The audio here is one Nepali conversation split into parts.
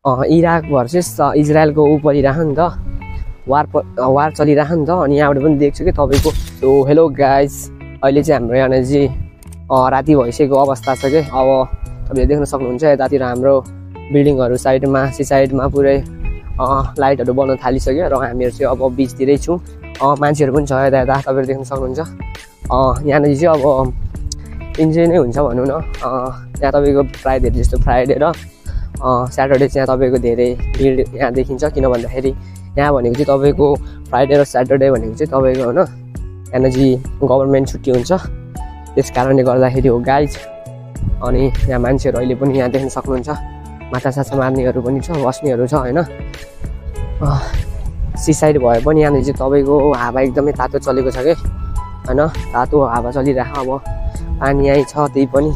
इराक भर्सेस इजरायलको ऊ परिरह नि त वार चलिरह नि त। अनि यहाँबाट पनि देख्छु कि तपाईँको। सो हेलो गाइज, अहिले चाहिँ हाम्रो यहाँ चाहिँ राति भइसकेको अवस्था छ कि। अब तपाईँले देख्न सक्नुहुन्छ यतातिर हाम्रो बिल्डिङहरू साइडमा साइडमा पुरै लाइटहरू बल्न थालिसक्यो र हामीहरू चाहिँ अब बिचतिरै छौँ। मान्छेहरू पनि छ यता यता तपाईँहरू देख्न सक्नुहुन्छ। यहाँनिर चाहिँ अब इन्जोय नै हुन्छ भनौँ न। यहाँ तपाईँको प्रायः धेरै जस्तो फ्राइडे र स्याटरडे चाहिँ तपाईँको धेरै भिड यहाँ देखिन्छ। किन भन्दाखेरि यहाँ भनेको चाहिँ तपाईँको फ्राइडे र स्याटरडे भनेको चाहिँ तपाईँको होइन यहाँ चाहिँ गभर्मेन्ट छुट्टी हुन्छ, त्यस कारणले गर्दाखेरि हो गाइज। अनि यहाँ मान्छेहरू अहिले पनि यहाँ देख्न सक्नुहुन्छ, माछा साछा मार्नेहरू पनि छ, बस्नेहरू छ होइन। सिसाइड भए पनि यहाँनिर चाहिँ तपाईँको हावा एकदमै तातो चलेको छ कि होइन, तातो हावा चलिरहेको। अब पानी यहीँ छ, त्यही पनि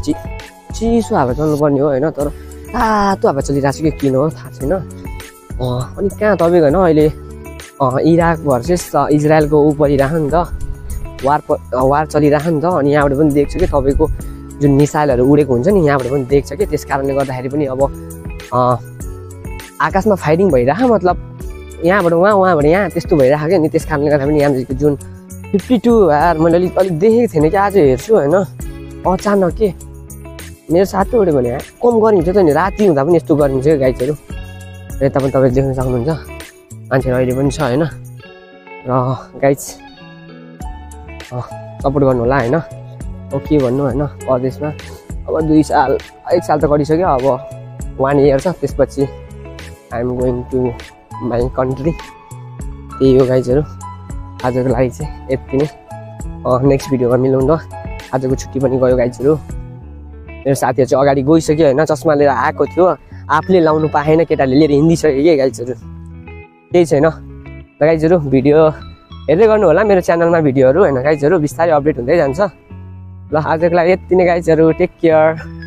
चिसो हावा चल्नुपर्ने हो होइन, तर तातो हावा चलिरहेको छ कि किन हो थाहा छैन। अनि कहाँ तपाईँको होइन अहिले इराक भर्सेस इजरायलको ऊ परिरह नि त, वार चलिरह नि त। अनि यहाँबाट पनि देख्छु कि तपाईँको जुन मिसाइलहरू उडेको हुन्छ नि यहाँबाट पनि देख्छ कि। त्यस कारणले गर्दाखेरि पनि अब आकाशमा फाइरिङ भइरह, मतलब यहाँबाट उहाँबाट यहाँ त्यस्तो भइरहेको क्या नि। त्यस कारणले गर्दा पनि यहाँ जुन 52 यार मैले अलिक देखेको थिएन कि आज हेर्छु होइन। अचानक के मेरो साथी उड्यो भने कम गर्मी हुन्छ त नि, राति हुँदा पनि यस्तो गर्मी हुन्छ गाइजहरू। यता पनि तपाईँले देख्न सक्नुहुन्छ मान्छेहरू अहिले पनि छ होइन। र गाइज सपोर्ट गर्नु होला होइन। अब के भन्नु होइन, परदेशमा अब 1 साल त गरिसक्यो, अब 1 इयर छ, त्यसपछि I am going to my country. त्यही हो गाइजहरू, आजको लागि चाहिँ यति नै। नेक्स्ट भिडियोमा मिलाउँ ल। आजको छुट्टी पनि गयो गाइजहरू। मेरो साथीहरू चाहिँ अगाडि गइसक्यो होइन, चस्मा लिएर आएको थियो, आफूले लाउनु पाएन, केटाले लिएर हिँडिसक्यो कि गाइजहरू। केही छैन ल गाइजहरू, भिडियो हेर्दै गर्नु होला मेरो च्यानलमा भिडियोहरू होइन गाइजहरू, बिस्तारै अपडेट हुँदै जान्छ। ल आजको लागि यति नै गाइजहरू, टेक केयर।